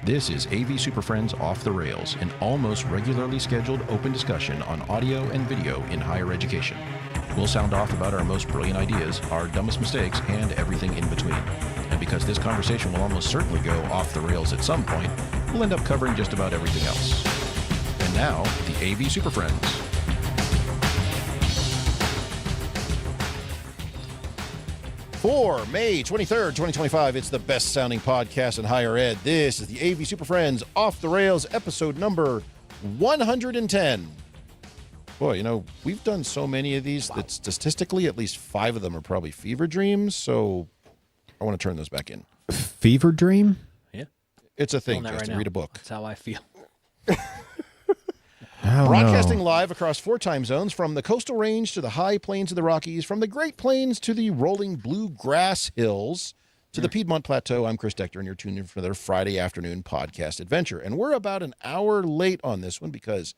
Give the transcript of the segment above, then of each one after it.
This is AV SuperFriends Off the Rails, an almost regularly scheduled open discussion on audio and video in higher education. We'll sound off about our most brilliant ideas, our dumbest mistakes, and everything in between. And because this conversation will almost certainly go off the rails at some point, we'll end up covering just about everything else. And now, the AV SuperFriends. For May 23rd, 2025, it's the best-sounding podcast in higher ed. This is the AV SuperFriends Off the Rails, episode number 110. Boy, you know, we've done so many of these that statistically at least 5 of them are probably fever dreams, so I want to turn those back in. Fever dream? Yeah. It's a thing, Justin. Read a book. That's how I feel. Broadcasting live across 4 time zones, from the coastal range to the high plains of the Rockies, from the Great Plains to the rolling bluegrass hills to the Piedmont Plateau. I'm Chris Decter, and you're tuned in for their Friday afternoon podcast adventure. And we're about an hour late on this one because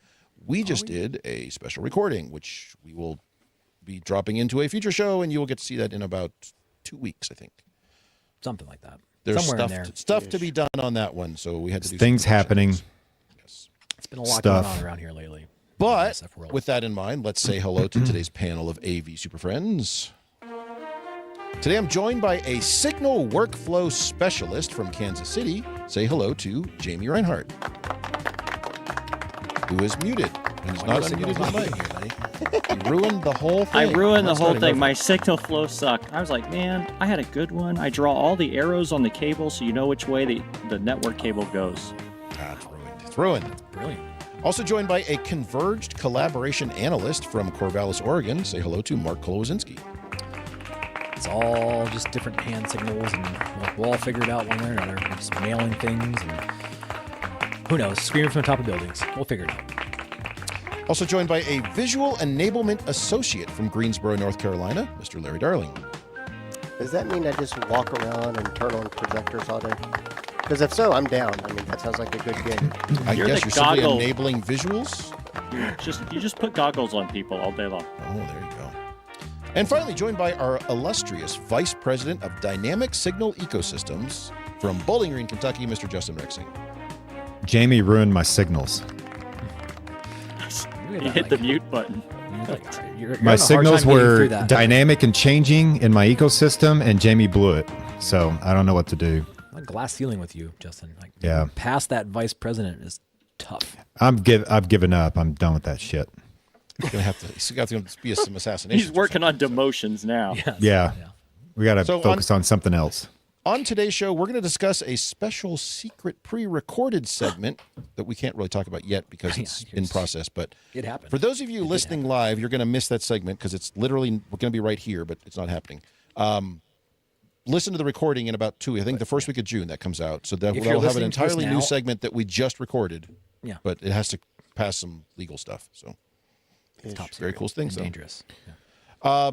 we just did a special recording, which we will be dropping into a future show, and you will get to see that in about 2 weeks, I think. Something like that. There's Somewhere stuff to be done on that one, so we had to do things happening. It's been a lot going on around here lately. But with that in mind, let's say hello to today's panel of AV Superfriends. Today I'm joined by a signal workflow specialist from Kansas City. Say hello to Jamie Reinhardt, who is muted and is not unmuted his mic. You ruined the whole thing. I ruined the whole thing. My signal flow sucked. I was like, man, I had a good one. I draw all the arrows on the cable so you know which way the network cable goes. It's ruined. It's ruined. Brilliant. Also joined by a converged collaboration analyst from Corvallis, Oregon. Say hello to Mark Kolowazinski. It's all just different hand signals, and we'll all figure it out one way or another. We're just mailing things, and who knows, screaming from the top of buildings. We'll figure it out. Also joined by a visual enablement associate from Greensboro, North Carolina, Mr. Larry Darling. Does that mean I just walk around and turn on projectors all day? Because if so, I'm down. I mean, that sounds like a good gig. I guess you're simply enabling visuals? You just put goggles on people all day long. Oh, there you go. And finally, joined by our illustrious Vice President of Dynamic Signal Ecosystems from Bowling Green, Kentucky, Mr. Justin Rexing. Jamie ruined my signals. You hit the mute button. My signals were dynamic and changing in my ecosystem, and Jamie blew it. So I don't know what to do. A glass ceiling with you, Justin. Yeah. Past that vice president is tough. I've given up. I'm done with that shit. He's going to have to be some assassination. He's working on demotions now. Yes. Yeah. We got to focus on something else. On today's show, we're going to discuss a special secret pre-recorded segment that we can't really talk about yet because it's in process. But it happened. For those of you listening live, you're going to miss that segment because it's literally, we're going to be right here, but it's not happening. Listen to the recording in about the first week of June that comes out. So that we'll have an entirely new segment that we just recorded. Yeah. But it has to pass some legal stuff. So it's top very cool things. Dangerous. Yeah.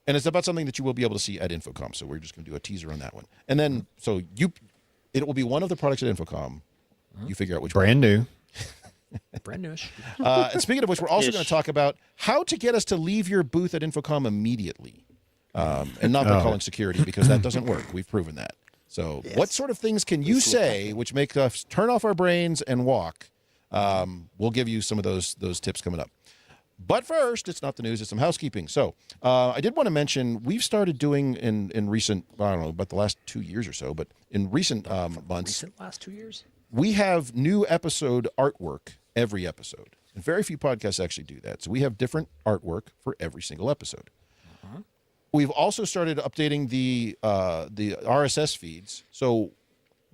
And it's about something that you will be able to see at InfoComm. So we're just going to do a teaser on that one. And then, it will be one of the products at InfoComm. You figure out which brand new. Brand newish. And speaking of which, we're also going to talk about how to get us to leave your booth at InfoComm immediately. And not by calling security, because that doesn't work. We've proven that. So what sort of things can you say which make us turn off our brains and walk? We'll give you some of those tips coming up. But first, it's not the news, it's some housekeeping. So I did want to mention, we've started doing in recent, I don't know, about the last 2 years or so, but in recent months. Recent last 2 years? We have new episode artwork every episode. And very few podcasts actually do that. So we have different artwork for every single episode. We've also started updating the RSS feeds. So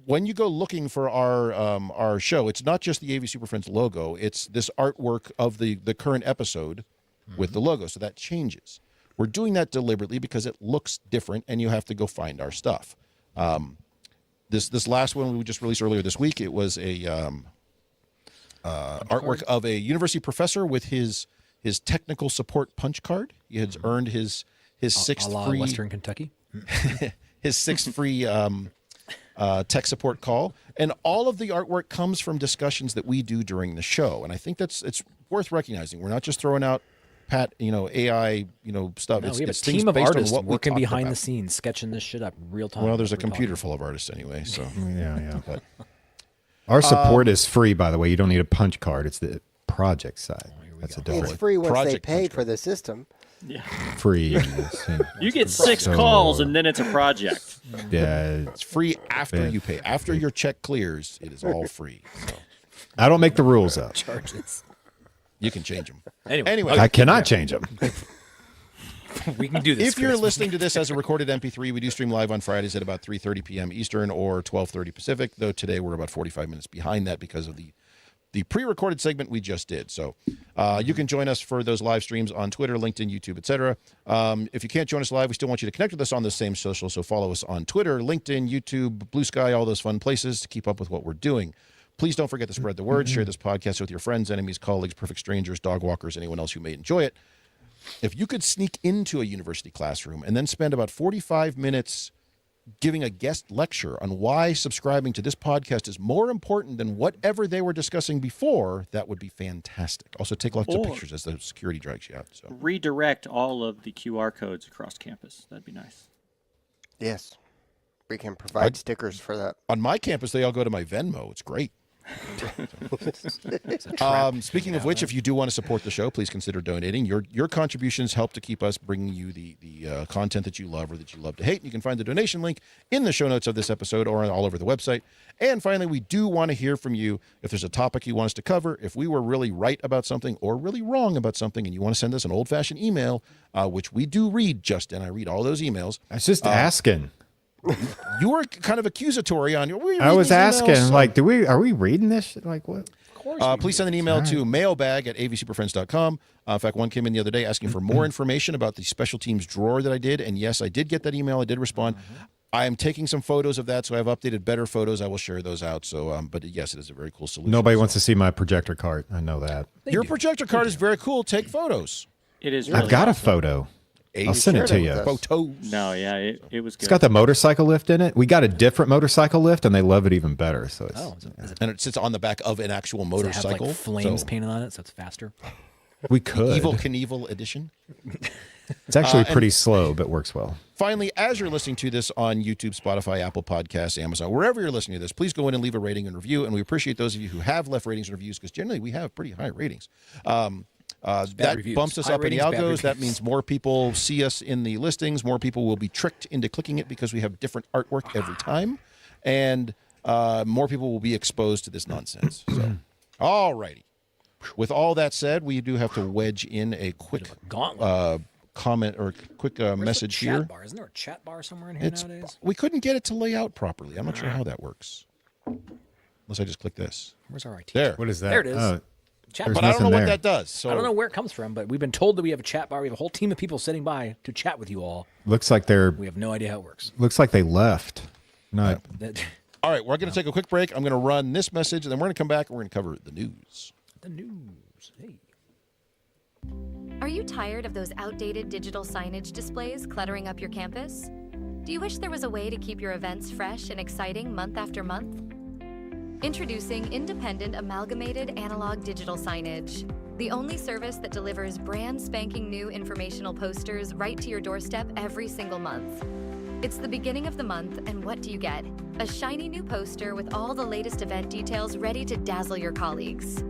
when you go looking for our show, it's not just the AV SuperFriends logo. It's this artwork of the current episode with the logo. So that changes. We're doing that deliberately because it looks different, and you have to go find our stuff. This last one we just released earlier this week, it was a artwork of a university professor with his technical support punch card. He had earned his sixth free Western Kentucky. his sixth free tech support call, and all of the artwork comes from discussions that we do during the show. And I think it's worth recognizing. We're not just throwing out AI, stuff. No, it's, we have it's a team of based on artists what we working talked behind about. the scenes, sketching this shit up real time. Well, there's a computer full of artists anyway, so Yeah. But Our support is free, by the way. You don't need a punch card. It's the project side. That's a It's difference. free once they Project pay punch for the system. Yeah. Free. You get 6 calls and then it's a project. Yeah. It's free after you pay. After your check clears, it is all free. So I don't make the rules up. Charges. you can change them. Anyway, I cannot change them. we can do this. If you're Chris. listening to this as a recorded MP3, we do stream live on Fridays at about 3:30 p.m. Eastern or 12:30 Pacific, though today we're about 45 minutes behind that because of the pre-recorded segment we just did. So you can join us for those live streams on Twitter, LinkedIn, YouTube, etc. If you can't join us live, we still want you to connect with us on the same social. So follow us on Twitter, LinkedIn, YouTube, Blue Sky, all those fun places to keep up with what we're doing. Please don't forget to spread the word. Share this podcast with your friends, enemies, colleagues, perfect strangers, dog walkers, anyone else who may enjoy it. If you could sneak into a university classroom and then spend about 45 minutes giving a guest lecture on why subscribing to this podcast is more important than whatever they were discussing before, that would be fantastic. Also, take lots of pictures as the security drags you out. So Redirect all of the QR codes across campus. That'd be nice. Yes. We can provide stickers for that. on my campus, they all go to my Venmo. It's great. Speaking of which, if you do want to support the show, please consider donating. Your contributions help to keep us bringing you the content that you love or that you love to hate. You can find the donation link in the show notes of this episode or all over the website. And finally, we do want to hear from you if there's a topic you want us to cover, if we were really right about something or really wrong about something, and you want to send us an old-fashioned email, which we do read, Justin. I read all those emails. I was just asking. You were kind of accusatory on your. I was asking, like, are we reading this shit? Like, what? Please send an email to mailbag@avsuperfriends.com. In fact, one came in the other day asking for more information about the special teams drawer that I did. And yes, I did get that email. I did respond. I am taking some photos of that, so I have updated better photos. I will share those out. So, but yes, it is a very cool solution. Nobody wants to see my projector card. I know that. Your projector card is very cool. Take photos. It is really I've got a awesome. photo. I'll send it to you. Photos. No, yeah, it was good. It's got the motorcycle lift in it. We got a different motorcycle lift, and they love it even better. So it's, And it sits on the back of an actual motorcycle. Does it have like flames so painted on it, so it's faster. we could. Evil Knievel edition. It's actually pretty slow, but works well. Finally, as you're listening to this on YouTube, Spotify, Apple Podcasts, Amazon, wherever you're listening to this, please go in and leave a rating and review. And we appreciate those of you who have left ratings and reviews because generally we have pretty high ratings. That reviews. bumps us High up in the ratings, bad algos. That reviews. means more people see us in the listings. More people will be tricked into clicking it because we have different artwork every time. And more people will be exposed to this nonsense. So, all righty. With all that said, we do have to wedge in a quick comment or quick message chat here. Bar? Isn't there a chat bar somewhere in here nowadays? We couldn't get it to lay out properly. I'm not sure how that works. Unless I just click this. Where's our IT? There. What is that? There it is. Chat there's bar. But I don't know nothing what there. that does. So I don't know where it comes from, but we've been told that we have a chat bar. We have a whole team of people sitting by to chat with you all. Looks like We have no idea how it works. they left. No. All right, we're going to take a quick break. I'm going to run this message, and then we're going to come back and we're going to cover the news. The news. Hey. Are you tired of those outdated digital signage displays cluttering up your campus? Do you wish there was a way to keep your events fresh and exciting month after month? Introducing Independent Amalgamated Analog Digital Signage, the only service that delivers brand spanking new informational posters right to your doorstep every single month. It's the beginning of the month, and what do you get? A shiny new poster with all the latest event details ready to dazzle your colleagues.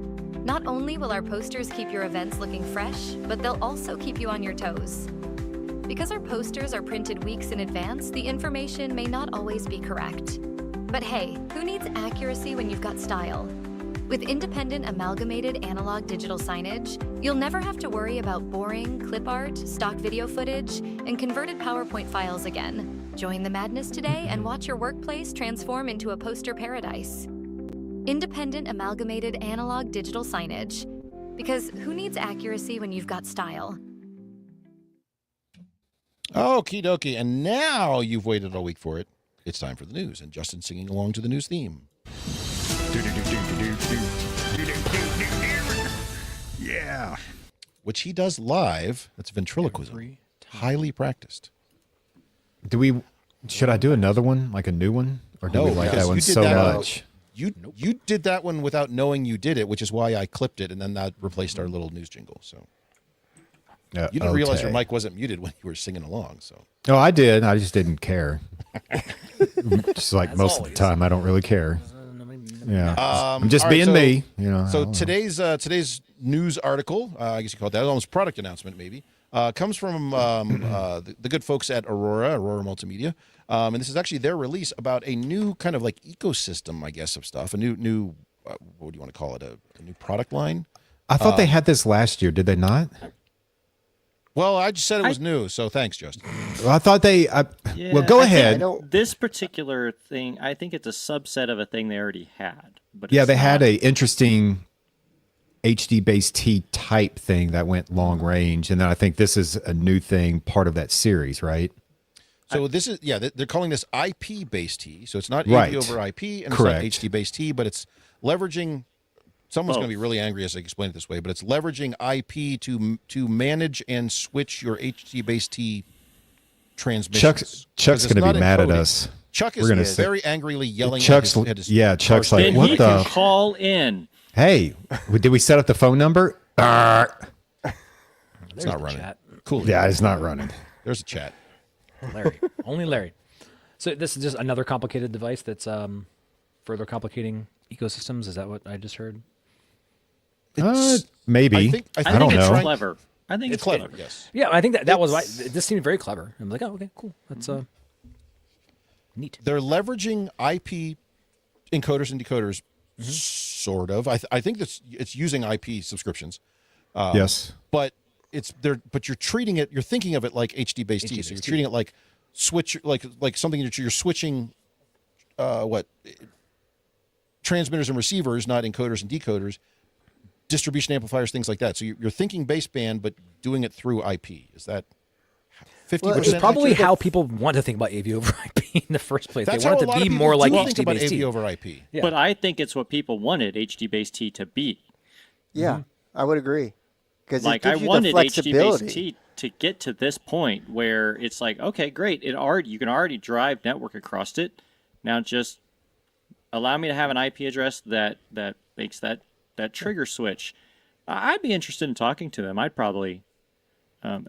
Not only will our posters keep your events looking fresh, but they'll also keep you on your toes. Because our posters are printed weeks in advance, the information may not always be correct. But hey, who needs accuracy when you've got style? With Independent Amalgamated Analog Digital Signage, you'll never have to worry about boring clip art, stock video footage, and converted PowerPoint files again. Join the madness today and watch your workplace transform into a poster paradise. Independent Amalgamated Analog Digital Signage. Because who needs accuracy when you've got style? Okie dokie. And now you've waited all week for it. It's time for the news. And Justin's singing along to the news theme. Yeah. Which he does live. That's ventriloquism. Highly practiced. Should I do another one, like a new one? Or do we like because that one you did so that much? You did that one without knowing you did it, which is why I clipped it, and then that replaced our little news jingle. So you didn't realize your mic wasn't muted when you were singing along. So No, I did. I just didn't care. Just like most of the time, I don't really care. Yeah. I'm just all right, being so- me. You know. So today's news article, I guess you call it that, almost product announcement maybe, comes from the good folks at Aurora Multimedia, and this is actually their release about a new kind of like ecosystem, I guess, of stuff. A new what do you want to call it? A new product line. I thought they had this last year. Did they not? Well, I just said it was new, so thanks, Justin. Well, I thought they. Yeah, well, go I think ahead. This particular thing, I think it's a subset of a thing they already had. But Yeah, it's they had not- a interesting HD base T type thing that went long range, and then I think this is a new thing, part of that series, right? So this is they're calling this IP based T. So it's not Right. AV over IP and Correct. it's not HD based T, but it's leveraging. Someone's going to be Both. really angry as I explain it this way, but it's leveraging IP to manage and switch your HD based T transmissions. Chuck's Because going to it's be not mad at encoding. us. Chuck We're is gonna very angrily yelling Chuck's at his yeah. Chuck's car like, Then what he the? can call in. Hey, did we set up the phone number? It's not running. Chat. Cool. Yeah, it's not running. There's a chat. Larry. Only Larry. So this is just another complicated device that's further complicating ecosystems. Is that what I just heard? Maybe. I think I don't think it's know. clever. I think It's it's clever. Yes. Yeah, I think that was why this seemed very clever. I'm like, oh, okay, cool. That's neat. They're leveraging IP encoders and decoders, sort of. I think it's using IP subscriptions. Yes. But but you're treating it. You're thinking of it like HD based T. So you're HD-based treating it like like something that you're switching. Transmitters and receivers, not encoders and decoders, distribution amplifiers, things like that. So you're thinking baseband, but doing it through IP. Is that 50%? Well, Which is probably actually, how people want to think about AV over IP in the first place. That's They want how it a lot to of be people more like do think HD about based AV T. over IP. Yeah. But I think it's what people wanted HD based T to be. Yeah, I would agree. Because Like it I gives you the wanted HD based flexibility. T to get to this point where it's like, okay, great, you can already drive network across it. Now just allow me to have an IP address that makes that trigger switch. I'd be interested in talking to them. I'd probably,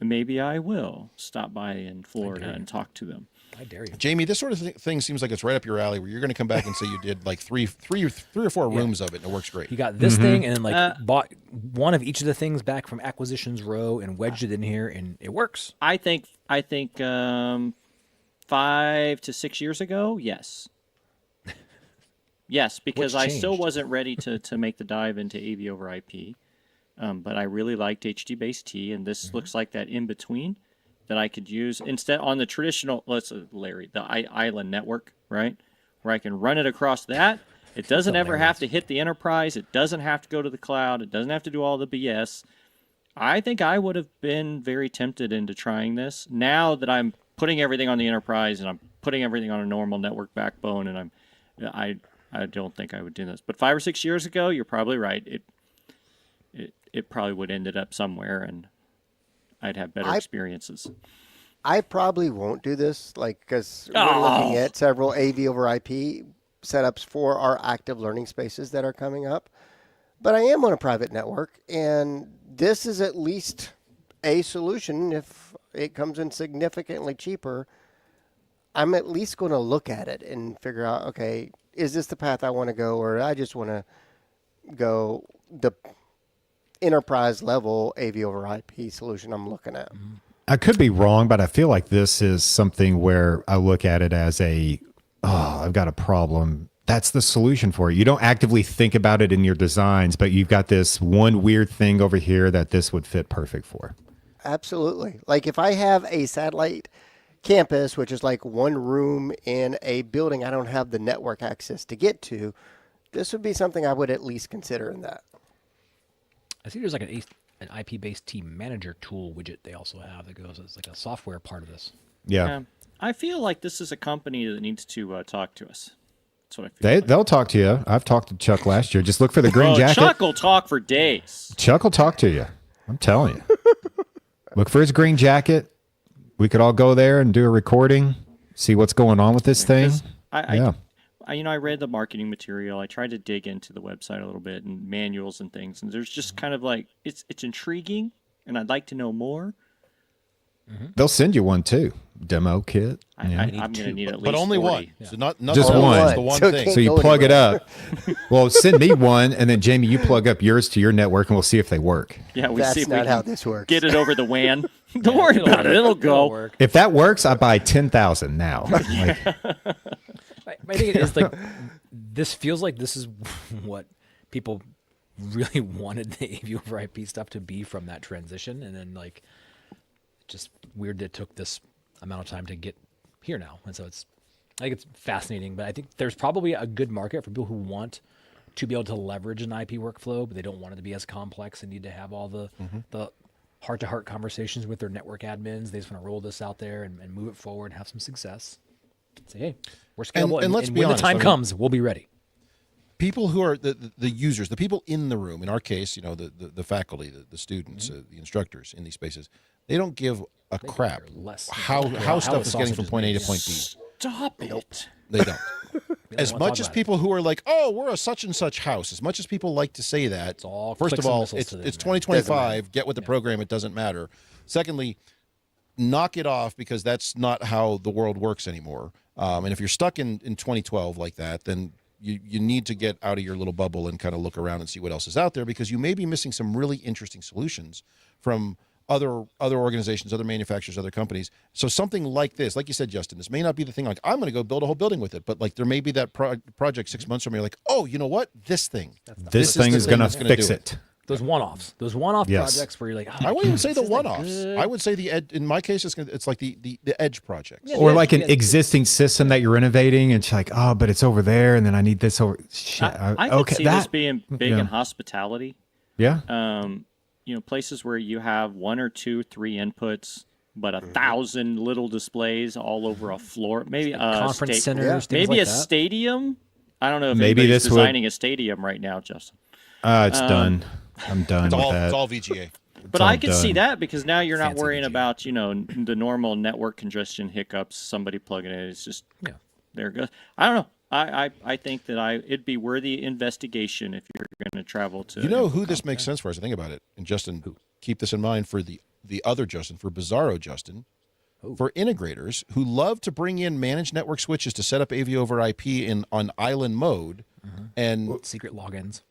maybe I will stop by in Florida and talk to them. I dare you. Jamie, this sort of thing seems like it's right up your alley, where you're going to come back and say you did like three or four rooms of it, and it works great. You got this thing and then like bought one of each of the things back from Acquisitions Row and wedged it in here, and it works. I think 5 to 6 years ago, yes. Yes, because What's I still changed? wasn't ready to make the dive into AV over IP. But I really liked HD based T, and this looks like that in between that I could use instead on the traditional, the island network, right? Where I can run it across that. It doesn't ever have to hit the enterprise. It doesn't have to go to the cloud. It doesn't have to do all the BS. I think I would have been very tempted into trying this. Now that I'm putting everything on the enterprise and I'm putting everything on a normal network backbone, and I don't think I would do this. But 5 or 6 years ago, you're probably right. It probably would ended up somewhere, and I'd have better experiences. I probably won't do this, because we're looking at several AV over IP setups for our active learning spaces that are coming up. But I am on a private network, and this is at least a solution. If it comes in significantly cheaper, I'm at least going to look at it and figure out, okay, is this the path I want to go, or I just want to go the enterprise level AV over IP solution I'm looking at. I could be wrong, but I feel like this is something where I look at it as I've got a problem. That's the solution for it. You don't actively think about it in your designs, but you've got this one weird thing over here that this would fit perfect for. Absolutely. Like if I have a satellite campus, which is like one room in a building I don't have the network access to get to, this would be something I would at least consider in that. I see there's like an IP-based team manager tool widget they also have that goes as like a software part of this. Yeah. I feel like this is a company that needs to talk to us. That's what I feel. They'll talk to you. I've talked to Chuck last year. Just look for the green jacket. Chuck will talk for days. Chuck will talk to you. I'm telling you. Look for his green jacket. We could all go there and do a recording, see what's going on with this thing. I read the marketing material. I tried to dig into the website a little bit and manuals and things, and there's just kind of like it's intriguing, and I'd like to know more. They'll send you one too. Demo kit. I'm going to need at least But only 40. one. So not Just nothing one. else, the one So it thing. can't So you go plug it anywhere. up. Well, send me one, and then Jamie, you plug up yours to your network, and we'll see if they work. Yeah, we That's see if we not how can this works. get it over the WAN. Don't worry about it. It'll go. work. If that works, I buy 10,000 now. Like, I think it is like this feels like this is what people really wanted the AV over IP stuff to be from that transition, and then like just weird that it took this amount of time to get here now. And so I think it's fascinating, but I think there's probably a good market for people who want to be able to leverage an IP workflow, but they don't want it to be as complex and need to have all the heart-to-heart conversations with their network admins. They just want to roll this out there and move it forward and have some success. Say, hey, we're scalable, And let's be when honest, the time I mean- comes, we'll be ready. People who are the users, the people in the room, in our case, the faculty, the students, the instructors in these spaces, they don't give a crap care less how how stuff the is getting sausage from is point A made. to point B. Stop it. They don't. As wanna much talk as about it. people who are like, oh, we're a such and such house, as much as people like to say that, all first of clicks and all, whistles it's to them, it's man. 2025. Get with the program. It doesn't matter. Secondly, knock it off because that's not how the world works anymore. And if you're stuck in 2012 like that, then you need to get out of your little bubble and kind of look around and see what else is out there, because you may be missing some really interesting solutions from other organizations, other manufacturers, other companies. So something like this, like you said, Justin, this may not be the thing. Like, I'm going to go build a whole building with it, but like there may be that project 6 months from now. You're like, oh, you know what? This thing. this thing is going to that's gonna fix do it. Those one-offs, those one-off Yes. projects where you're like, I wouldn't even say the this is, like, one-offs. good. I would say in my case, it's like the edge projects. Yeah. Or like an Yeah. existing system that you're innovating, and it's like, oh, but it's over there, and then I need this over. Shit. I could okay, see that. this being big yeah. in hospitality. Yeah. Places where you have 1 or 2, 3 inputs, but 1,000 little displays all over a floor. Maybe a Conference centers, things maybe like a that. stadium. I don't know if Maybe anybody's this would- designing a stadium right now, Justin. It's done. I'm done It's with all that. it's all VGA. But all I could see done. that because now you're not Fancy worrying VGA. about the normal network congestion hiccups. Somebody plugging it. It's just Yeah. there it goes. I don't know. I think that it'd be worthy investigation if you're going to travel to. You know who this makes sense for as I think about it? And Justin, keep this in mind for the other Justin, for Bizarro Justin, for integrators who love to bring in managed network switches to set up AV over IP on island mode, and Secret logins.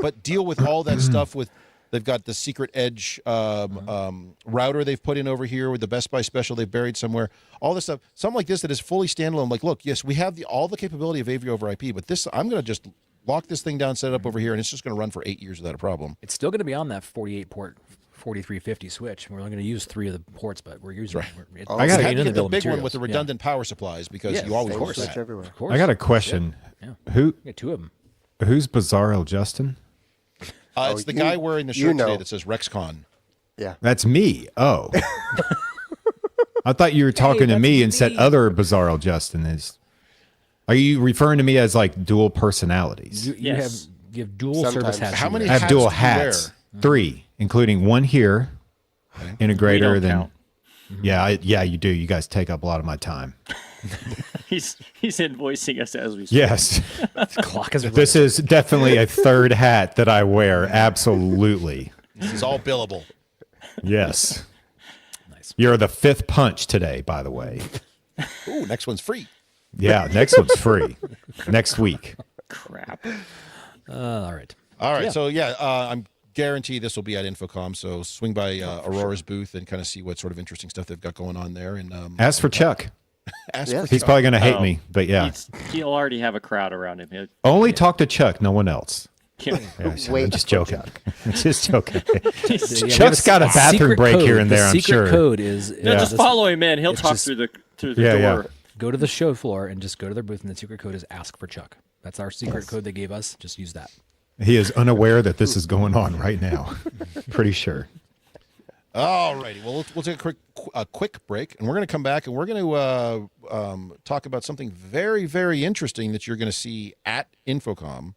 but deal with all that stuff with. They've got the secret edge router they've put in over here with the Best Buy special they've buried somewhere. All this stuff, something like this that is fully standalone. Like, look, yes, we have all the capability of AV over IP, but this I'm going to just lock this thing down, set it up over here, and it's just going to run for 8 years without a problem. It's still going to be on that 48 port 4350 switch. We're only going to use 3 of the ports, but we're using. It's I gotta You in had to the get the bill of big one materials. with the redundant power supplies because Yes, you always of want course. Switch that. everywhere. Of course. I got a question. Yeah. Who Yeah, 2 of them. who's Bizarro Justin? It's the guy wearing the you shirt know. today that says RexCon. Yeah. That's me. Oh. I thought you were talking to that's me and said me. other Bizarro Justin is. Are you referring to me as like dual personalities? You Yes. have dual Sometimes. service hats. How you many wear. I have hats dual do you hats. wear? 3, including one here, We integrator. don't Then count. yeah, you do. You guys take up a lot of my time. He's invoicing us as we speak. Yes, The clock is this is definitely a third hat that I wear. Absolutely. This is all billable. Yes. Nice. You're the 5th punch today, by the way. Ooh, next one's free. Yeah, next one's free. Next week. Crap. All right. All right, Yeah. so I'm guaranteed this will be at InfoComm. So swing by Aurora's booth and kind of see what sort of interesting stuff they've got going on there. And As for Chuck, ask Yes. for he's Chuck. probably going to hate Oh, me, but yeah. He'll already have a crowd around him. Only talk to Chuck, no one else. Yeah. Yeah, Wait I'm just for joking. I'm just joking. Yeah, we have Chuck's got a bathroom secret break code. here and The there, I'm secret sure. code is No, just just follow him in. He'll it's talk just- through the Yeah, yeah. door. go to the show floor and just go to their booth, and the secret code is ask for Chuck. That's our secret code they gave us. Just use that. He is unaware that this is going on right now. Pretty sure. All righty. Well, we'll take a quick break, and we're going to come back, and we're going to talk about something very, very interesting that you're going to see at InfoComm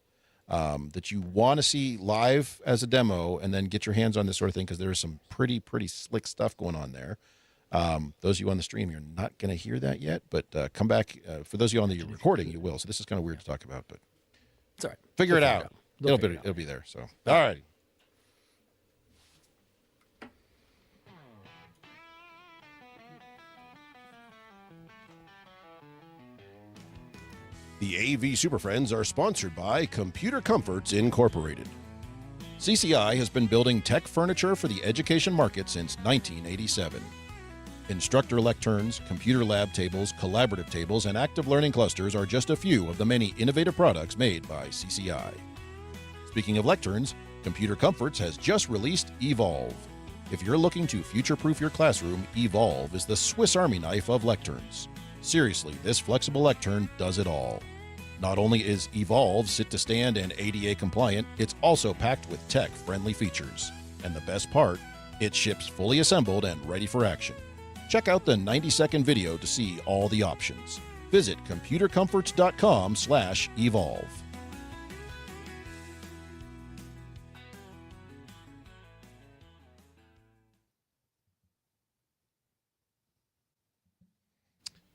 that you want to see live as a demo, and then get your hands on this sort of thing because there is some pretty slick stuff going on there. Those of you on the stream, you're not going to hear that yet, but come back. For those of you on the recording, you will. So this is kind of weird to talk about, but It's all right. figure it They'll out. They'll figure it out. It'll be there. So, all righty. The AV SuperFriends are sponsored by Computer Comforts Incorporated. CCI has been building tech furniture for the education market since 1987. Instructor lecterns, computer lab tables, collaborative tables, and active learning clusters are just a few of the many innovative products made by CCI. Speaking of lecterns, Computer Comforts has just released Evolve. If you're looking to future-proof your classroom, Evolve is the Swiss Army knife of lecterns. Seriously, this flexible lectern does it all. Not only is Evolve sit-to-stand and ADA compliant, it's also packed with tech-friendly features. And the best part, it ships fully assembled and ready for action. Check out the 90-second video to see all the options. Visit computercomforts.com/evolve.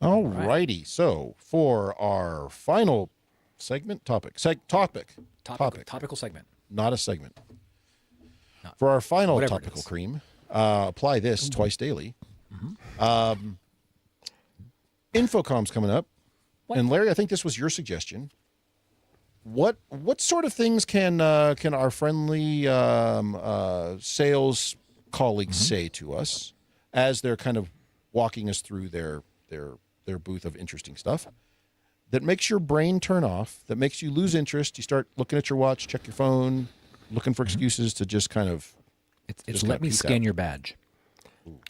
All righty. So for our final segment, topic, Topical segment. not a segment. For our final whatever it topical is. cream, apply this twice daily. InfoComm's coming up, and Larry, I think this was your suggestion. What sort of things can our friendly sales colleagues say to us as they're kind of walking us through their booth of interesting stuff that makes your brain turn off, that makes you lose interest? You start looking at your watch, check your phone, looking for excuses to just kind of It's just let me peace scan out. your badge.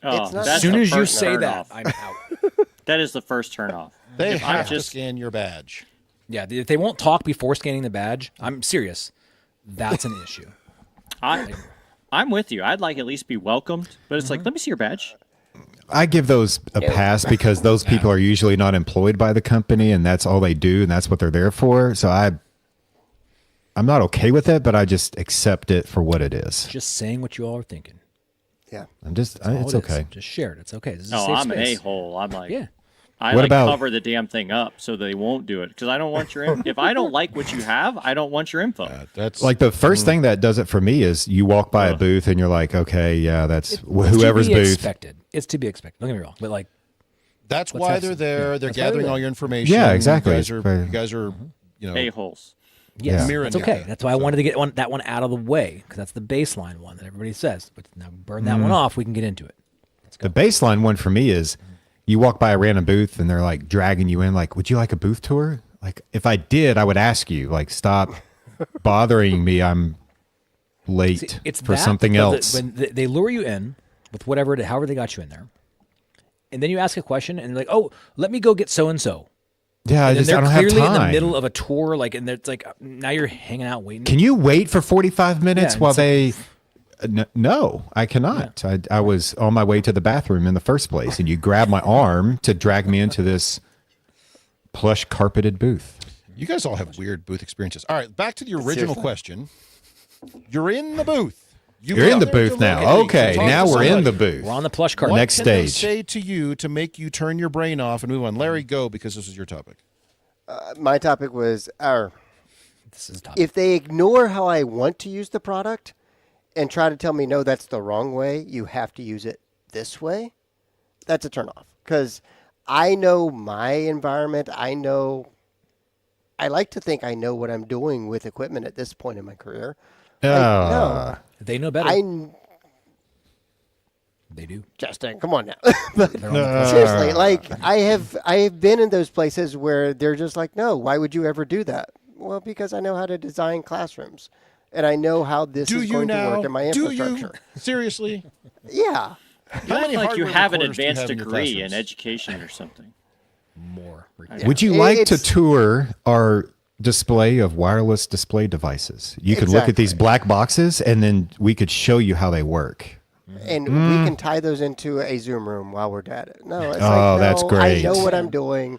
Oh, It's not- that's As soon the as you first say turn that, off. I'm out. That is the first turn off. They If I'm have to just- scan your badge. Yeah, if they won't talk before scanning the badge, I'm serious. That's an issue. I'm with you. I'd like at least be welcomed, but it's like, let me see your badge. I give those a pass because those people are usually not employed by the company, and that's all they do, and that's what they're there for. So I'm not okay with it, but I just accept it for what it is. Just saying what you all are thinking. Yeah. It's All it's it is. okay. Just share it. It's okay. This is a No, safe I'm an space. a-hole. I'm like, Yeah. I What like about- cover the damn thing up so they won't do it because I don't want your. If I don't like what you have, I don't want your info. That's Like the first thing that does it for me is you walk by a booth and you're like, okay, yeah, that's whoever's It's to be booth. expected. It's to be expected. Don't get me wrong, but like, That's Let's why have they're some- there. yeah, They're that's why they're gathering there. all your information. Yeah, exactly. You It's very- guys are you know, A-holes. yes, Yeah. Mirroring that's okay. you. That's why I wanted to get that one out of the way because that's the baseline one that everybody says. But now burn that one off. We can get into it. The baseline one for me is you walk by a random booth and they're like dragging you in, like, would you like a booth tour? Like, if I did, I would ask you, like, stop bothering me. I'm late See, it's for that, something though, that else. when they lure you in with however they got you in there, and then you ask a question and they're like, "Oh, let me go get so and so." Yeah, And then I they're don't have clearly time. in the middle of a tour, like, and it's like now you're hanging out waiting. Can you wait for 45 minutes Yeah, while it's they? No, I cannot. I was on my way to the bathroom in the first place, and you grabbed my arm to drag me into this plush carpeted booth. you guys all have weird booth experiences. All right, back to the original Seriously. question. You're in the booth. You You're go in the out there booth to now. look at it. Okay, Talk now to we're in somebody. the booth. We're on the plush cart. What Next can they stage. say to you to make you turn your brain off and move on? Larry, go, because this is your topic. My topic was This is tough. if they ignore how I want to use the product and try to tell me, no, that's the wrong way, you have to use it this way, that's a turnoff. Because I know my environment. I like to think I know what I'm doing with equipment at this point in my career. No, They know better. They do. Justin, come on now. But seriously, like I have been in those places where they're just like, no, why would you ever do that? Well, because I know how to design classrooms, and I know how this Do is you going to now? work in my Do infrastructure. you? Seriously? Yeah. You act like you hardware have an recorders do you advanced have in your degree in classrooms? education or something. More. Would you like to It's- tour our display of wireless display devices? You could look at these Exactly. black boxes, and then we could show you how they work. And we can tie those into a Zoom room while we're at it. No, it's Oh, like, that's no, great. I know what I'm doing.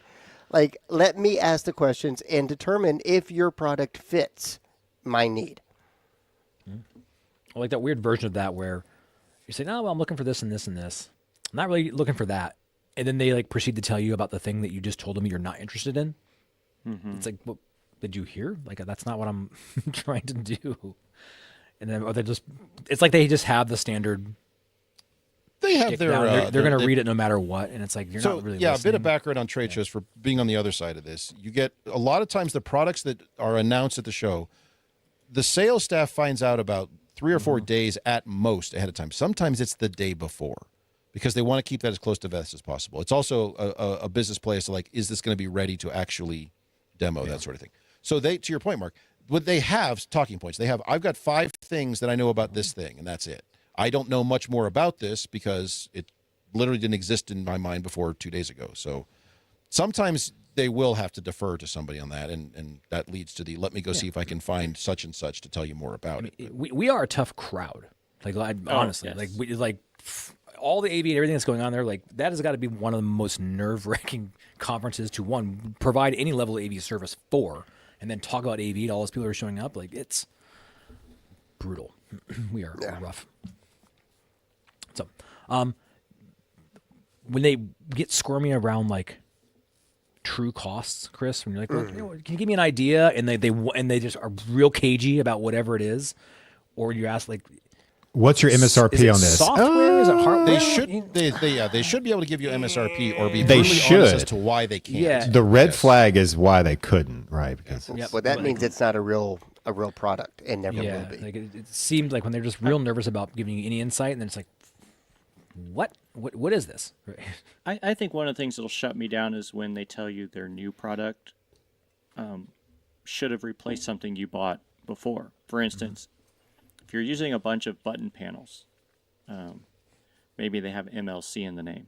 Like, let me ask the questions and determine if your product fits my need. I like that weird version of that where you say, "No, well, I'm looking for this and this and this. I'm not really looking for that," and then they like proceed to tell you about the thing that you just told them you're not interested in. It's like, well, did you hear? Like, that's not what I'm trying to do. And then, or they just—it's like they just have the standard They have shtick their, down. They're going they- to read it no matter what, and it's like you're So not really. yeah, a listening. bit of background on trade shows for being on the other side of this. You get a lot of times the products that are announced at the show, the sales staff finds out about 3 or 4 days at most ahead of time. Sometimes it's the day before because they want to keep that as close to vest as possible. It's also a business play as to like, is this going to be ready to actually demo, that sort of thing. So they, to your point, Mark, what they have talking points. They have, I've got 5 things that I know about this thing, and that's it. I don't know much more about this because it literally didn't exist in my mind before 2 days ago. So sometimes they will have to defer to somebody on that, and that leads to the let me go see if I can find such and such to tell you more about it. We are a tough crowd. Like honestly, yes. All the AV and everything that's going on there, like that has got to be one of the most nerve-wracking conferences to provide any level of AV service for, and then talk about AV to all those people who are showing up. Like it's brutal. We are rough. So, when they get squirmy around like true costs, Chris, when you're like, well, can you give me an idea? And they just are real cagey about whatever it is, or you ask like, What's your MSRP is it on this? software? Is it hardware? They should be able to give you MSRP or be They brutally honest as should. to why they can't. Yeah. The red flag is why they couldn't, right? Because Yep. Well, that means it's not a real product and never Yeah, will be. like it seemed like when they're just real nervous about giving you any insight, and then it's like, what is this? I think one of the things that'll shut me down is when they tell you their new product should have replaced something you bought before. For instance, if you're using a bunch of button panels, maybe they have MLC in the name,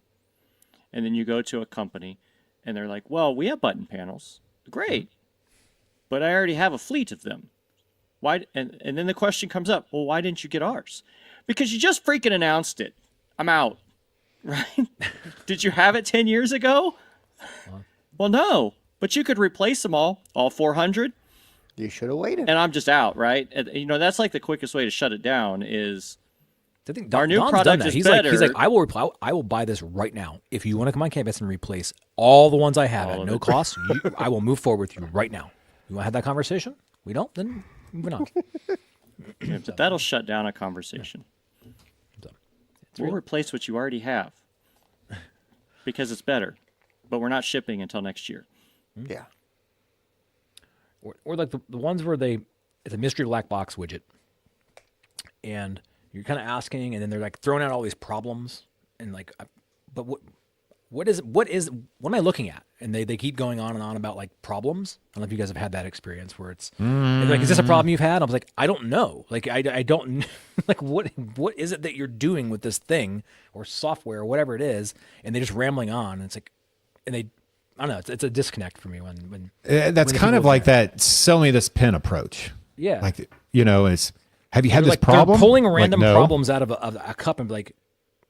and then you go to a company and they're like, well, we have button panels. Great. But I already have a fleet of them. Why? And then the question comes up, well, why didn't you get ours? Because you just freaking announced it. I'm out. Right? Did you have it 10 years ago? Well, no. But you could replace them all 400. You should have waited. And I'm just out, right? And, that's like the quickest way to shut it down is I think our new Don's product done that. is He's better. like, I will buy this right now. If you want to come on campus and replace all the ones I have at no cost, I will move forward with you right now. You want to have that conversation? We don't? Then moving on. But that'll shut down a conversation. We'll replace what you already have because it's better, but we're not shipping until next year. Yeah. Or like the ones where it's a mystery black box widget, and you're kind of asking, and then they're like throwing out all these problems, and like, but what am I looking at? And they keep going on and on about like problems. I don't know if you guys have had that experience where it's like, is this a problem you've had? I was like, I don't know. Like I don't like what is it that you're doing with this thing or software or whatever it is, and they're just rambling on. And it's like, and I don't know. It's a disconnect for me when that's kind of like that sell me this pen approach. Yeah. Like, it's, have you had this like problem? They're pulling Like, random no. problems out of a cup and be like,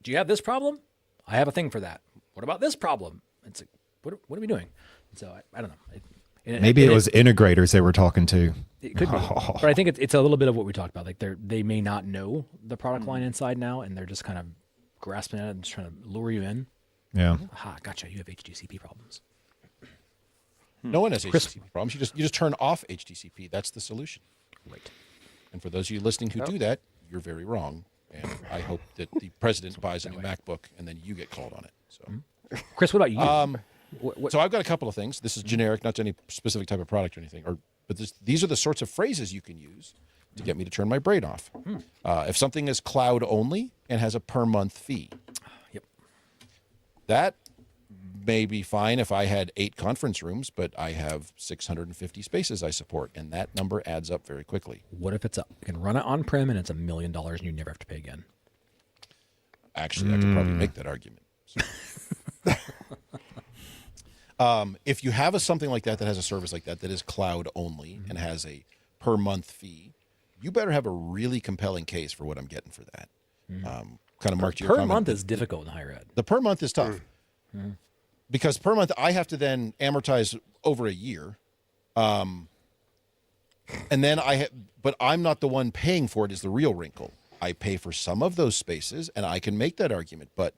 do you have this problem? I have a thing for that. What about this problem? It's like, what are we doing? And so I don't know. Maybe it was integrators they were talking to. It could be, but I think it's a little bit of what we talked about. Like they may not know the product line inside now, and they're just kind of grasping at it and just trying to lure you in. Yeah. Aha, gotcha. You have HDCP problems. No one has HTTP problems. You just turn off HTTP. That's the solution. Right. And for those of you listening who do that, you're very wrong. And I hope that the president buys a new MacBook and then you get called on it. So, Chris, what about you? So I've got a couple of things. This is generic, not to any specific type of product or anything. But these are the sorts of phrases you can use to get me to turn my brain off. If something is cloud only and has a per month fee, Yep. that may be fine if I had 8 conference rooms, but I have 650 spaces I support, and that number adds up very quickly. What if you can run it on-prem and it's $1 million and you never have to pay again? Actually, I could probably make that argument. So. If you have something like that has a service like that is cloud only and has a per month fee, you better have a really compelling case for what I'm getting for that. Kind of Mark, to your Per comment, month is difficult in higher ed. the per month is tough because per month I have to then amortize over a year, and then but I'm not the one paying for it. Is the real wrinkle. I pay for some of those spaces, and I can make that argument, but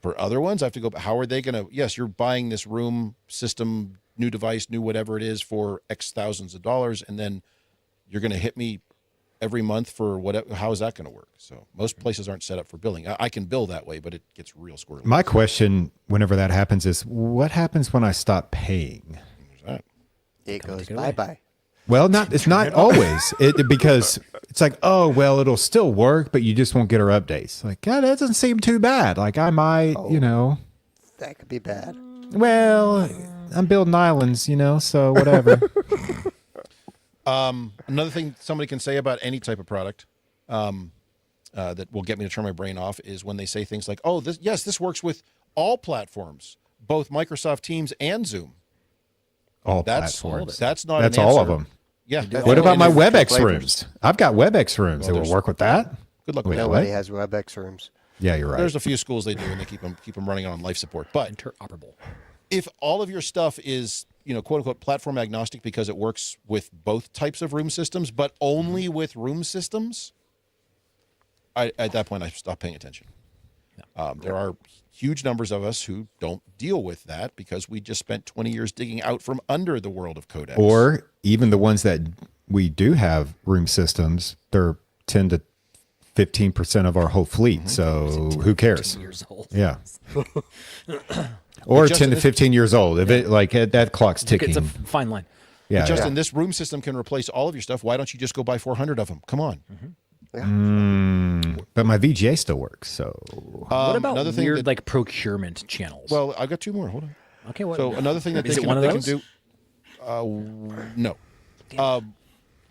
for other ones, I have to go, how are they going to, yes, you're buying this room system, new device, new whatever it is for X thousands of dollars, and then you're going to hit me every month for whatever. How is that going to work? So most places aren't set up for billing. I can bill that way, but it gets real squirrely. My question, whenever that happens, is what happens when I stop paying? There's that. It goes take it away. bye-bye. Well, it's not always because it's like, oh, well, it'll still work, but you just won't get our updates. Like, God, that doesn't seem too bad. Like I might, That could be bad. well, I'm building islands, so whatever. Another thing somebody can say about any type of product that will get me to turn my brain off is when they say things like, "Oh, this works with all platforms, both Microsoft Teams and Zoom." All That's platforms. that's not. That's an all answer. of them. Yeah. What about my And WebEx flavors. rooms? I've got WebEx rooms. They will there's- work with that. Good luck Wait, with that. Nobody what? has WebEx rooms. Yeah, you're right. There's a few schools they do, and they keep them running on life support. But Interoperable. if all of your stuff is, quote unquote, platform agnostic because it works with both types of room systems, but only with room systems, at that point I stop paying attention. There are huge numbers of us who don't deal with that because we just spent 20 years digging out from under the world of codecs. Or even the ones that we do have room systems, they're 10 to 15% of our whole fleet. So who cares? Years old. Yeah. Or Justin, 10 to 15 years old. If it like that clock's ticking. It's a fine line. Yeah. Justin, this room system can replace all of your stuff. Why don't you just go buy 400 of them? Come on. But my VGA still works. So What about another thing weird that- like procurement channels? Well, I've got two more. Hold on. okay. What? So another thing that Is they it can, one of they those? can do, no.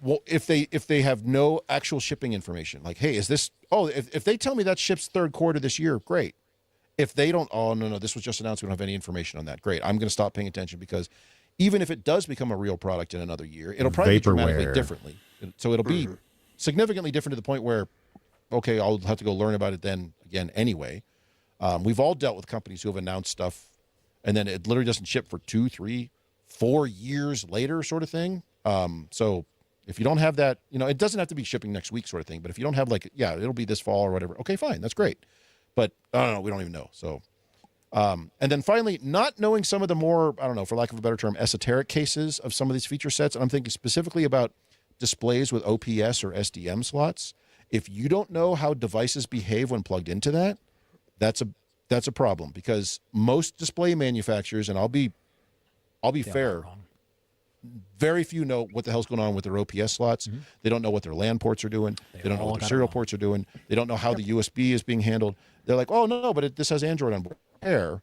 Well, if they have no actual shipping information, like, hey, is this? Oh, if they tell me that ships third quarter this year, great. If they don't, oh no, this was just announced. We don't have any information on that. Great. I'm going to stop paying attention because even if it does become a real product in another year, it'll probably be dramatically Vaporware. differently. So it'll be significantly different to the point where, okay, I'll have to go learn about it then again anyway. We've all dealt with companies who have announced stuff and then it literally doesn't ship for 2, 3, 4 years later, sort of thing. So if you don't have that, it doesn't have to be shipping next week, sort of thing. But if you don't have it'll be this fall or whatever. Okay, fine, that's great. But I don't know, we don't even know. So, and then finally, not knowing some of the more, I don't know, for lack of a better term, esoteric cases of some of these feature sets. And I'm thinking specifically about displays with OPS or SDM slots. If you don't know how devices behave when plugged into that, that's a problem because most display manufacturers, and I'll be fair, very few know what the hell's going on with their OPS slots. They don't know what their LAN ports are doing. They don't know what their serial ports are doing. They don't know how the USB is being handled. They're like, oh, no, but this has Android on board. There,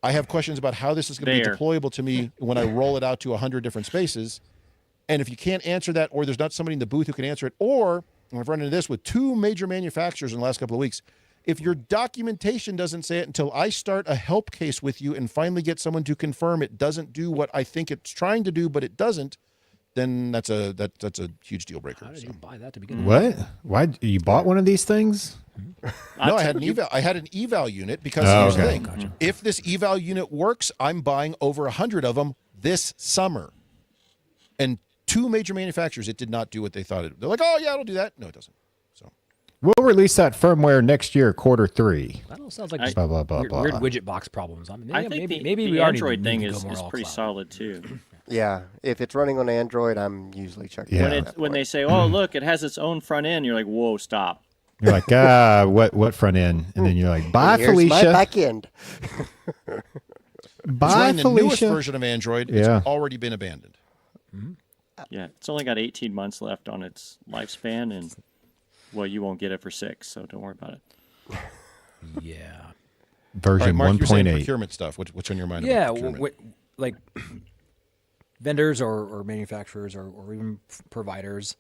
I have questions about how this is going to be deployable to me when I roll it out to 100 different spaces. And if you can't answer that, or there's not somebody in the booth who can answer it, or and I've run into this with 2 major manufacturers in the last couple of weeks, if your documentation doesn't say it until I start a help case with you and finally get someone to confirm it doesn't do what I think it's trying to do, but it doesn't, then that's a huge deal breaker. How did So. you buy that to begin with? what? Why you bought one of these things? No, I had an eval unit because Oh, here's the okay. thing. Gotcha. If this eval unit works, I'm buying over 100 of them this summer. And 2 major manufacturers, it did not do what they thought it. They're like, oh yeah, it'll do that. No, it doesn't. So We'll release that firmware next year, Q3. That all sounds like I- Blah blah blah weird, blah. weird widget box problems. I mean, I think maybe the we already Android need thing to go is more all pretty cloud. solid too. Yeah, if it's running on Android, I'm usually checking. Yeah. it When out when they say, "Oh, look, it has its own front end," you're like, "Whoa, stop!" You're like, what front end? And then you're like, bye, Here's my Felicia. back end. it's Bye, running the newest Felicia. version of Android. Yeah. It's already been abandoned. Yeah, it's only got 18 months left on its lifespan, and well, you won't get it for 6, so don't worry about it. Yeah. All Version right, Mark, you're saying 1.8. procurement stuff. What's on your mind? Yeah, about procurement? like vendors or manufacturers or even providers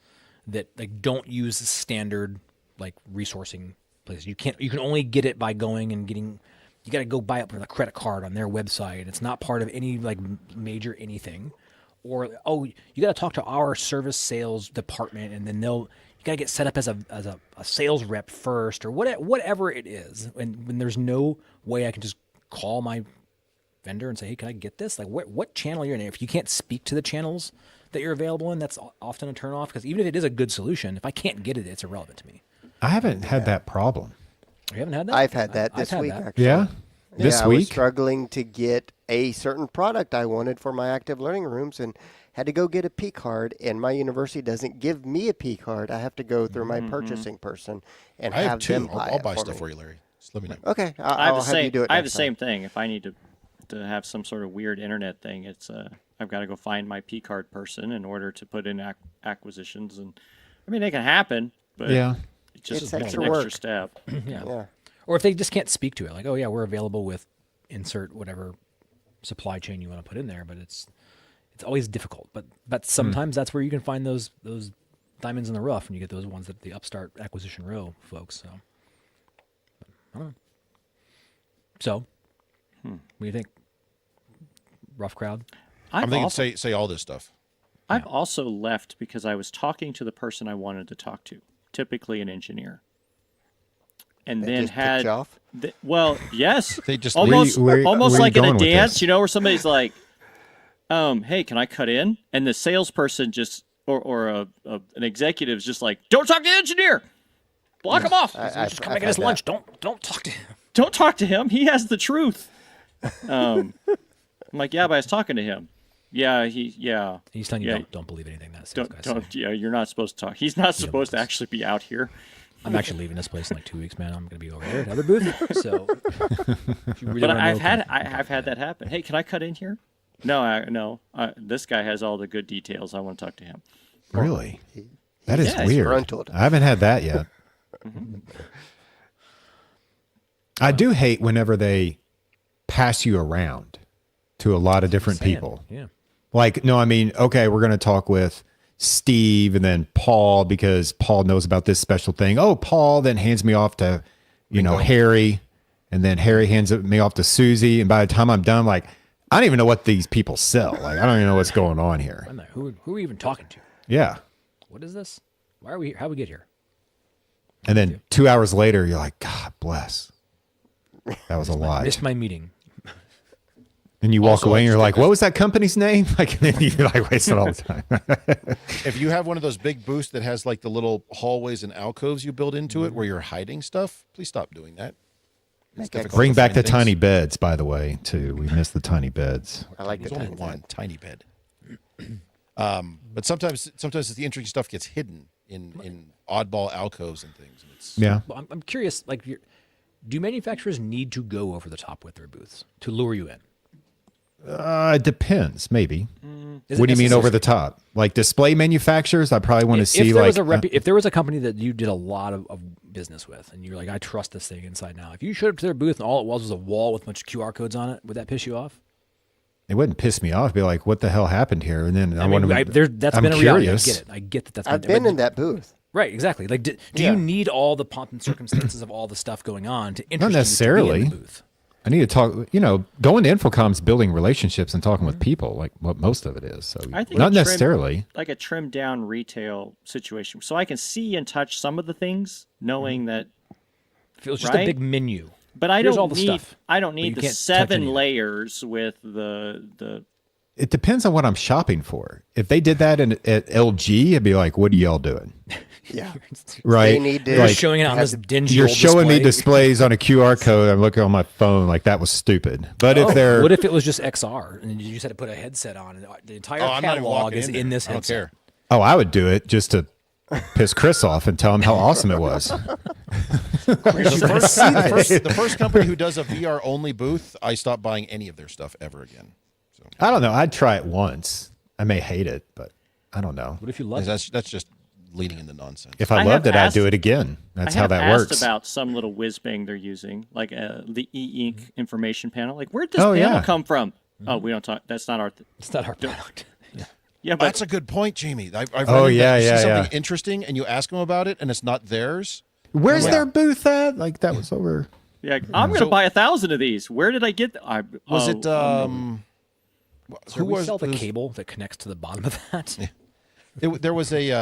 that like don't use standard like resourcing places. You can only get it by going and getting. You got to go buy it with a credit card on their website. It's not part of any like major anything. Or you got to talk to our service sales department, and then you got to get set up as a sales rep first, or whatever it is. And when there's no way I can just call my vendor and say, hey, can I get this? Like what channel you're in? If you can't speak to the channels that you're available in, that's often a turnoff, because even if it is a good solution, if I can't get it, it's irrelevant to me. I haven't had that problem. You haven't had that? I've had that this I've had week. that. Actually. Yeah. This I was week? struggling to get a certain product I wanted for my active learning rooms and had to go get a P card, and my university doesn't give me a P card. I have to go through my purchasing person and I have them two. buy I'll it buy for stuff me. for you, Larry. Just let me know. Okay, I have I'll the have you same. do it. I have the next same time. thing. If I need to have some sort of weird internet thing, it's I've got to go find my P card person in order to put in acquisitions, and I mean they can happen, but Yeah. it's just It's an extra extra work. step. Yeah. Or if they just can't speak to it, like, oh yeah, we're available with insert whatever supply chain you want to put in there, but it's always difficult. But sometimes that's where you can find those diamonds in the rough, and you get those ones that the upstart acquisition row folks. So, I don't know. So, what do you think? Rough crowd. I'm thinking also, say all this stuff. I've also left because I was talking to the person I wanted to talk to, typically an engineer, and They then just picked had you off? well, yes, They just almost Where you like in going a with dance, this? you know, where somebody's like, hey, can I cut in? And the salesperson just or an executive's just like, don't talk to the engineer, block him off. I've Just come back had at his that. lunch. Don't talk to him. Don't talk to him. He has the truth. I'm like, yeah, but I was talking to him. Yeah, yeah. He's telling you Yeah. don't believe anything that sales guy Don't. says. Yeah, you're not supposed to talk. He's not supposed to actually be out here. I'm actually leaving this place in like 2 weeks, man. I'm going to be over there at the other booth. So, if you really But wanna I've know, I've had that happen. Hey, can I cut in here? No, no. This guy has all the good details. I want to talk to him. Really? That is Yeah, he's weird. disgruntled. I haven't had that yet. I do hate whenever they pass you around to a lot of different saying, people. Yeah. Like, no, I mean, okay, we're going to talk with Steve and then Paul because Paul knows about this special thing. Oh, Paul then hands me off to, Harry, and then Harry hands me off to Susie. And by the time I'm done, like, I don't even know what these people sell. Like, I don't even know what's going on here. I'm like, who are we even talking to? Yeah. What is this? Why are we here? How we get here? And then 2 hours later, you're like, God bless. That was a lot. Missed my meeting. And you walk Also, away and I you're just like, think what was that company's name? Like, and then you like wasted all the time. If you have one of those big booths that has like the little hallways and alcoves you build into it where you're hiding stuff, please stop doing that. It's difficult Bring to back find the things. tiny beds, by the way, too. We missed the tiny beds. I like the There's only tiny one tiny bed. But sometimes the interesting stuff gets hidden in oddball alcoves and things. And it's, Yeah. Well, I'm curious. Like, do manufacturers need to go over the top with their booths to lure you in? It depends, maybe. Is What it do you mean necessary? over the top? Like display manufacturers? I probably want to see if there like was a if there was a company that you did a lot of business with, and you're like, I trust this thing inside now. If you showed up to their booth and all it was a wall with a bunch of QR codes on it, would that piss you off? it wouldn't piss me off. It'd be like, what the hell happened here? And then I want to. That's I'm been a reality. curious. I get it. I get that. That's I've been in that booth. Right, exactly. Like, do Yeah. you need all the pomp and circumstances of all the stuff going on to interest Not you to be necessarily. in the booth? I need to talk. Going to InfoComm's building relationships and talking with people, like what most of it is. So I think not a trim- necessarily. Like a trimmed down retail situation, so I can see and touch some of the things, knowing that. If it was just Right? a big menu, But I here's don't all the need. stuff. I don't but you need the can't touch 7 any of it. layers with the. It depends on what I'm shopping for. If they did that at LG, I'd be like, what are y'all doing? Yeah. Right? They need to You're Like, showing it on this dingy. you're old showing me display. displays on a QR code. I'm looking on my phone like that was stupid. But if Oh, they're what if it was just XR and you just had to put a headset on and the entire I'm not even catalog walking is in there. in this I don't headset? care. oh, I would do it just to piss Chris off and tell him how awesome it was. The first company who does a VR only booth, I stop buying any of their stuff ever again. So I don't know. I'd try it once. I may hate it, but I don't know. What if you love it? that's just leading into nonsense. If I I loved have it, I'd asked- do it again. That's I how have that asked works. about some little whiz bang they're using, like the e-ink information panel. Like, where'd this Oh, panel yeah. come from? Oh, we don't talk. That's not our. It's not our product. Yeah, but That's a good point, Jamie. I've Oh, run into that. yeah, You yeah, see something yeah. interesting, and you ask them about it, and it's not theirs. Where's Yeah. their booth at? Like that was over. yeah, I'm going to buy 1,000 of these. Where did I get? Was it? Who we sell the it was- cable that connects to the bottom of that? There was a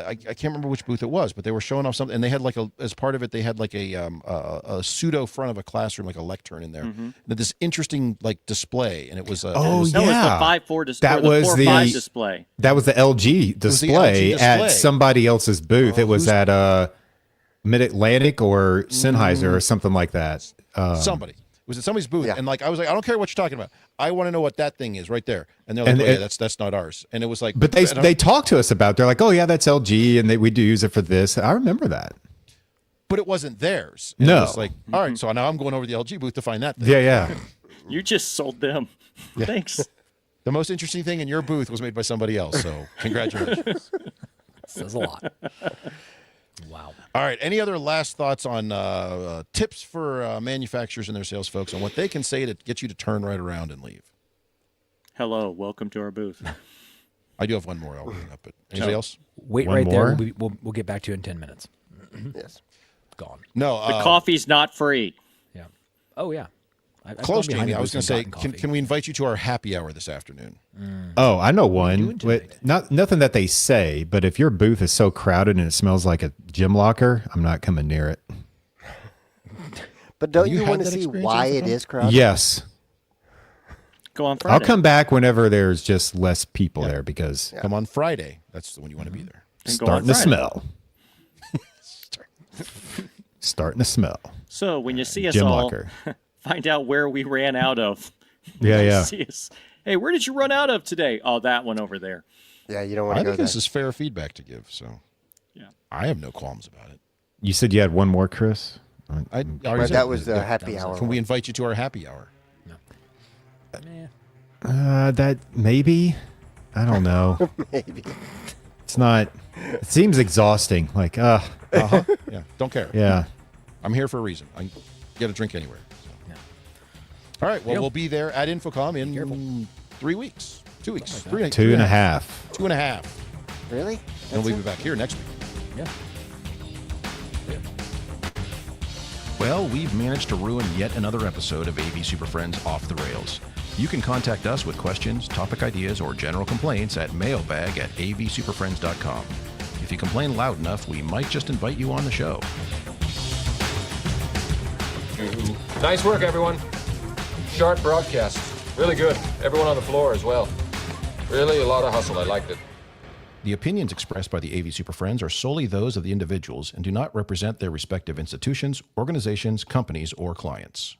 I can't remember which booth it was, but they were showing off something, and they had like as part of it, they had like a pseudo front of a classroom, like a lectern in there. And this interesting like display, and it was Oh, it was, No, it's the yeah. 5.4 display. That The was 4.5 the- display. That was the LG display, display. at somebody else's booth. It was at Mid Atlantic or Sennheiser or something like that. somebody. It was at somebody's booth, Yeah. and like I was like, I don't care what you're talking about. I want to know what that thing is right there. And they're like, And oh, yeah, it- that's not ours. And it was like, But they talk to us about. They're like, oh yeah, that's LG, and we do use it for this. I remember that. but it wasn't theirs. And No. it was like, all right, so now I'm going over to the LG booth to find that thing. Yeah. You just sold them. Thanks. The most interesting thing in your booth was made by somebody else. So congratulations. Says a lot. Wow. All right. Any other last thoughts on tips for manufacturers and their sales folks on what they can say to get you to turn right around and leave? Hello, welcome to our booth. I do have one more I'll bring up, but anybody else? Wait One right more? there. We'll get back to you in 10 minutes. Yes. Gone. No. The coffee's not free. Yeah. Oh, yeah. I've Close, gone behind Jamie. the I was booth going to and say, gotten can coffee. we invite you to our happy hour this afternoon? Oh, I know one. doing tonight? Nothing that they say, but if your booth is so crowded and it smells like a gym locker, I'm not coming near it. But don't you you, had want to that see experience, why it InfoComm? is crowded? Yes. Go on Friday. I'll come back whenever there's just less people there because Come on Friday. That's when you want to be there. And go on starting to Friday. smell. Starting to smell. So when you see us Gym all, locker. find out where we ran out of. Yeah, yeah. See us. Hey, where did you run out of today? Oh, that one over there. Yeah, you don't want I to go think there. this is fair feedback to give, so Yeah. I have no qualms about it. You said you had one more, Chris? I already But said that it. was the happy was hour. Can we invite you to our happy hour? That maybe. I don't know. Maybe. It's not. It seems exhausting. Like, Yeah, don't care. yeah. I'm here for a reason. I can get a drink anywhere. So. All right, well, Deal. we'll be there at InfoComm in 3 weeks. 2 weeks. that. 3 Two and a half. 2.5. Really? And we'll be back here next week. Yeah. Well, we've managed to ruin yet another episode of AV SuperFriends Off the Rails. You can contact us with questions, topic ideas, or general complaints at mailbag@avsuperfriends.com. If you complain loud enough, we might just invite you on the show. Nice work, everyone. Sharp broadcast. Really good. Everyone on the floor as well. Really a lot of hustle. I liked it. The opinions expressed by the AV SuperFriends are solely those of the individuals and do not represent their respective institutions, organizations, companies, or clients.